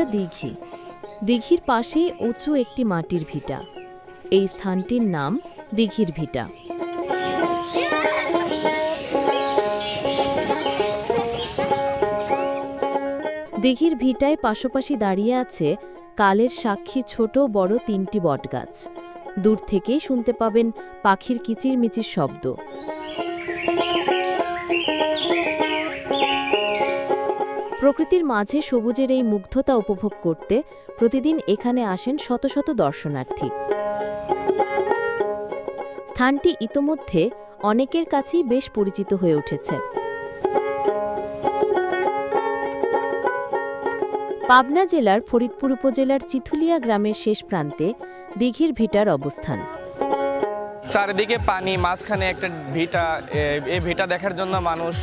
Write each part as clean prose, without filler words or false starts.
একটা দিঘি। দিঘির পাশেই উঁচু একটি মাটির ভিটা। এই স্থানটির নাম দিঘির ভিটা। দিঘির ভিটায় পাশাপাশি দাঁড়িয়ে আছে কালের সাক্ষী ছোট বড় 3টি বটগাছ। দূর থেকেই শুনতে পাবেন পাখির কিচিরমিচির শব্দ। প্রকৃতির মাঝে সবুজের এই মুগ্ধতা উপভোগ করতে প্রতিদিন এখানে আসেন শত শত দর্শনার্থী। স্থানটি ইতোমধ্যে অনেকের কাছেই বেশ পরিচিত হয়ে উঠেছে। পাবনা জেলার ফরিদপুর উপজেলার চিথুলিয়া গ্রামের শেষ প্রান্তে দিঘির ভিটার অবস্থান। চারিদিকে পানি, মাঝখানে একটা ভিটা। এই ভিটা দেখার জন্য মানুষ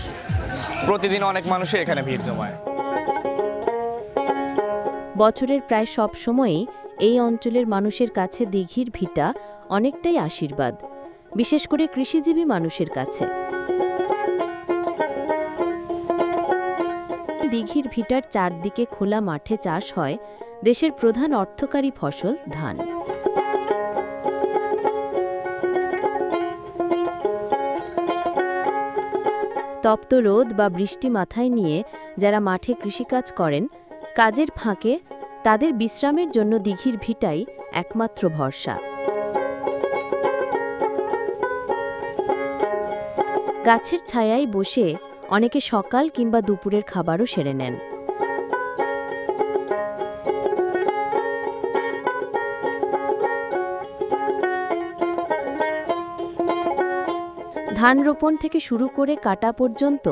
প্রতিদিন অনেক মানুষই এখানে ভিড় জমায়। বছরের প্রায় সব সময়ই এই অঞ্চলের মানুষের কাছে দিঘির ভিটা অনেকটাই আশীর্বাদ, বিশেষ করে কৃষিজীবী মানুষের কাছে। দিঘির ভিটার চারদিকে খোলা মাঠে চাষ হয় দেশের প্রধান অর্থকারী ফসল ধান। তপ্ত রোদ বা বৃষ্টি মাথায় নিয়ে যারা মাঠে কৃষিকাজ করেন, কাজের ফাঁকে তাদের বিশ্রামের জন্য দিঘির ভিটাই একমাত্র ভরসা। গাছের ছায়ায় বসে অনেকে সকাল কিংবা দুপুরের খাবারও সেরে নেন। ধান রোপণ থেকে শুরু করে কাটা পর্যন্ত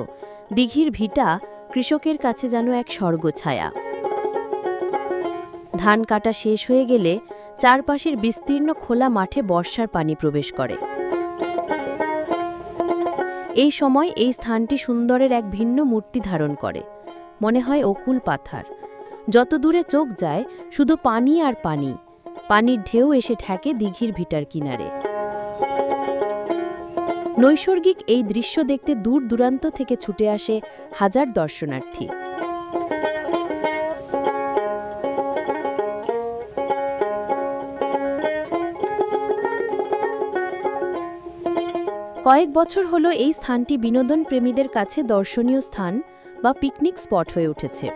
দিঘির ভিটা কৃষকের কাছে যেন এক স্বর্গছায়া। ধান কাটা শেষ হয়ে গেলে চারপাশের বিস্তীর্ণ খোলা মাঠে বর্ষার পানি প্রবেশ করে। এই সময় এই স্থানটি সুন্দরের এক ভিন্ন মূর্তি ধারণ করে, মনে হয় অকুল পাথার। যত দূরে চোখ যায় শুধু পানি আর পানি, পানির ঢেউ এসে ঠেকে দিঘির ভিটার কিনারে। নৈসর্গিক এই দৃশ্য দেখতে দূর দূরান্ত থেকে ছুটে আসে হাজার দর্শনার্থী। কয়েক বছর হলো এই স্থানটি বিনোদন প্রেমীদের কাছে দর্শনীয় স্থান বা পিকনিক স্পট হয়ে উঠেছে।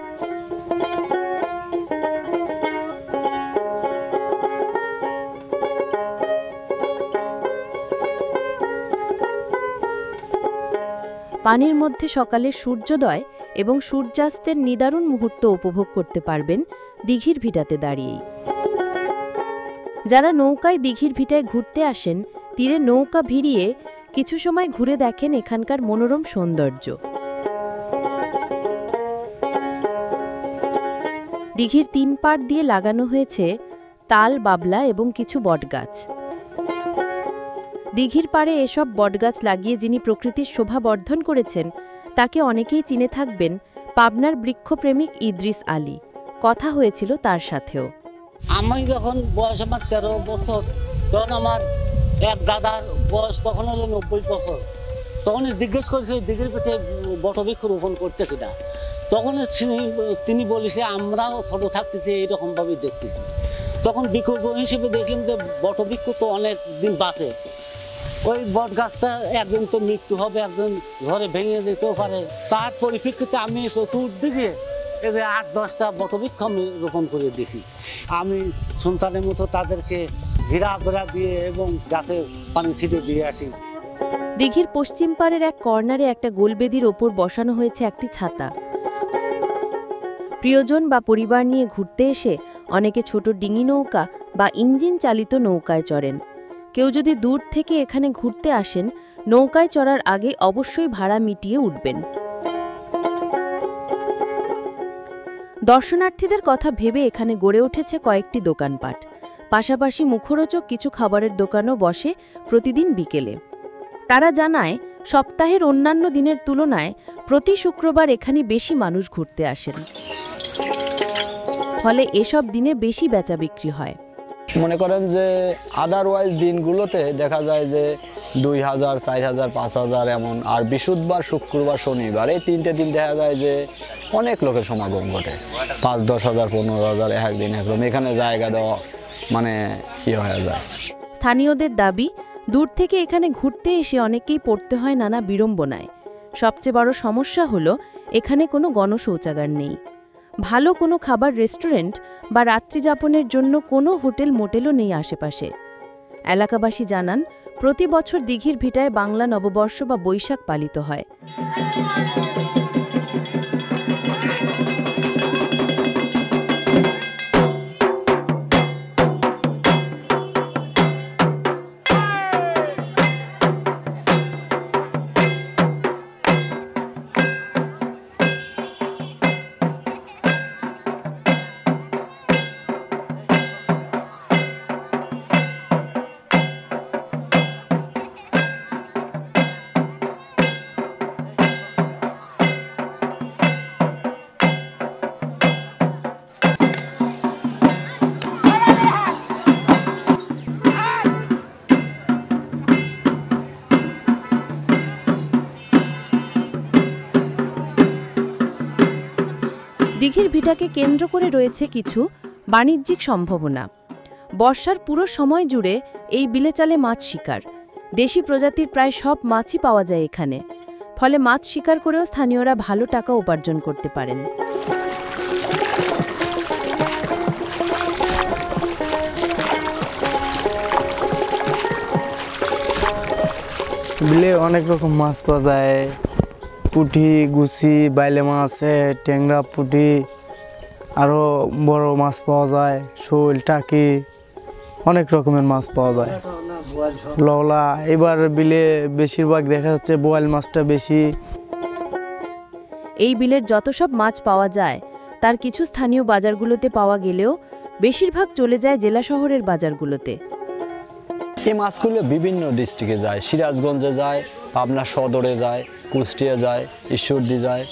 পানির মধ্যে সকালের সূর্যোদয় এবং সূর্যাস্তের নিদারুণ মুহূর্ত উপভোগ করতে পারবেন দিঘির ভিটাতে দাঁড়িয়েই। যারা নৌকায় দিঘির ভিটায় ঘুরতে আসেন, তীরে নৌকা ভিড়িয়ে কিছু সময় ঘুরে দেখেন এখানকার মনোরম সৌন্দর্য। দিঘির 3 পাড় দিয়ে লাগানো হয়েছে তাল, বাবলা এবং কিছু বটগাছ। দিঘির পাড়ে এসব বটগাছ লাগিয়ে যিনি প্রকৃতির শোভা বর্ধন করেছেন, তাকে অনেকেই চিনে থাকবেন পাবনার বৃক্ষপ্রেমিক ইদ্রিস আলী। কথা হয়েছিল তার সাথেও। আমি যখন বয়স আমার 13 বছর, তখন আমার এক দাদার বয়স তখন হলো 90 বছর। তখন জিজ্ঞেস করেছে দিঘির পিঠে বটবৃক্ষ রোপণ করতে কিনা। তখন তিনি বলেছে আমরাও ছোট থাকতেছি এইরকমভাবে দেখতেছি। তখন বিকল্প হিসেবে দেখলাম যে বটবৃক্ষ তো অনেক দিন বাঁচে। ওই বট গাছটা একদিন তো মৃত্যু হবে, একদিন ঘরে ভেঙে যেতেও পারে। তার পরিপ্রেক্ষিতে আমি চতুর্দিকে এবার 8-10টা বটবৃক্ষ আমি রোপণ করে দিয়েছি। আমি সন্তানের মতো তাদেরকে ঘেরা দিয়ে এবং গাছে পানি ছিটে দিয়ে আসি। দিঘির পশ্চিম পাড়ের এক কর্নারে একটা গোলবেদির ওপর বসানো হয়েছে একটি ছাতা। প্রিয়জন বা পরিবার নিয়ে ঘুরতে এসে অনেকে ছোট ডিঙি নৌকা বা ইঞ্জিন চালিত নৌকায় চড়েন। কেউ যদি দূর থেকে এখানে ঘুরতে আসেন, নৌকায় চড়ার আগে অবশ্যই ভাড়া মিটিয়ে উঠবেন। দর্শনার্থীদের কথা ভেবে এখানে গড়ে উঠেছে কয়েকটি দোকানপাট। পাশাপাশি মুখরোচক কিছু খাবারের দোকানও বসে প্রতিদিন বিকেলে। তারা জানায়, সপ্তাহের অন্যান্য দিনের তুলনায় প্রতি শুক্রবার এখানে বেশি মানুষ ঘুরতে আসেন, ফলে এসব দিনে বেশি বেচা বিক্রি হয়। মনে করেন যে আদারওয়াইজ দিনগুলোতে দেখা যায় যে 2000, 4000, 5000 এমন। আর বৃহস্পতিবার, শুক্রবার, শনিবার এই 3টে দিন দেখা যায় যে অনেক লোকের সমাগম ঘটে। 5-10 হাজার, 15 হাজার একদিন একদম এখানে জায়গা দেওয়া মানে হয়ে যায়। স্থানীয়দের দাবি, দূর থেকে এখানে ঘুরতে এসে অনেকেই পড়তে হয় নানা বিড়ম্বনায়। সবচেয়ে বড় সমস্যা হলো এখানে কোনো গণশৌচাগার নেই, ভালো কোনো খাবার রেস্টুরেন্ট বা রাত্রিযাপনের জন্য কোনো হোটেল মোটেলও নেই আশেপাশে। এলাকাবাসী জানান, প্রতি বছর দিঘির ভিটায় বাংলা নববর্ষ বা বৈশাখ পালিত হয়। দিঘির ভিটাকে কেন্দ্র করে রয়েছে কিছু বাণিজ্যিক সম্ভাবনা। বর্ষার পুরো সময় জুড়ে এই বিলে চলে মাছ শিকার। দেশি প্রজাতির প্রায় সব মাছই পাওয়া যায় এখানে, ফলে মাছ শিকার করেও স্থানীয়রা ভালো টাকা উপার্জন করতে পারেন। বিলে অনেক রকম মাছ পাওয়া যায়, পুঁটি, গুছি, বাইলে মাছ, ট্যাংরা, পুঁটি, আরও বড় মাছ পাওয়া যায়, শোল, টাকি, অনেক রকমের মাছ পাওয়া যায়। লওলা, এবার বিলে বেশিরভাগ দেখা যাচ্ছে বোয়াল মাছটা বেশি। এই বিলের যত সব মাছ পাওয়া যায় তার কিছু স্থানীয় বাজারগুলোতে পাওয়া গেলেও বেশিরভাগ চলে যায় জেলা শহরের বাজারগুলোতে। এই মাছগুলো বিভিন্ন ডিস্ট্রিক্টে যায়, সিরাজগঞ্জে যায়, পাবনা সদরে যায়, কুষ্টিয়া যায়, ঈশ্বরদী যায়,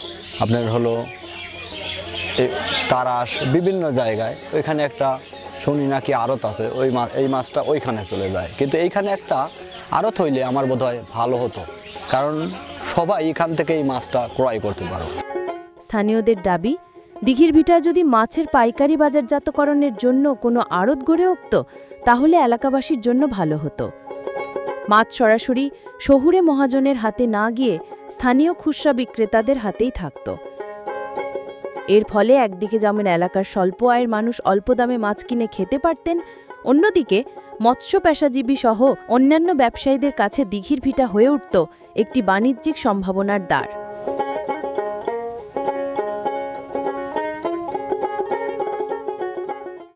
আপনার হলো তারাস, বিভিন্ন জায়গায়। ওইখানে একটা শুনি নাকি আড়ত আছে, এই মাছটা ওইখানে চলে যায়। কিন্তু এইখানে একটা আড়ত হইলে আমার বোধহয় ভালো হতো, কারণ সবাই এখান থেকে এই মাছটা ক্রয় করতে পারো। স্থানীয়দের দাবি, দিঘির ভিটা যদি মাছের পাইকারি বাজারজাতকরণের জন্য কোনো আড়ত গড়ে উঠত তাহলে এলাকাবাসীর জন্য ভালো হতো। মাছ সরাসরি শহুরে মহাজনের হাতে না গিয়ে স্থানীয় খুচরা বিক্রেতাদের হাতেই থাকত। এর ফলে একদিকে যেমন এলাকার স্বল্প আয়ের মানুষ অল্প দামে মাছ কিনে খেতে পারতেন, অন্যদিকে মৎস্য পেশাজীবী সহ অন্যান্য ব্যবসায়ীদের কাছে দিঘির ভিটা হয়ে উঠত একটি বাণিজ্যিক সম্ভাবনার দ্বার।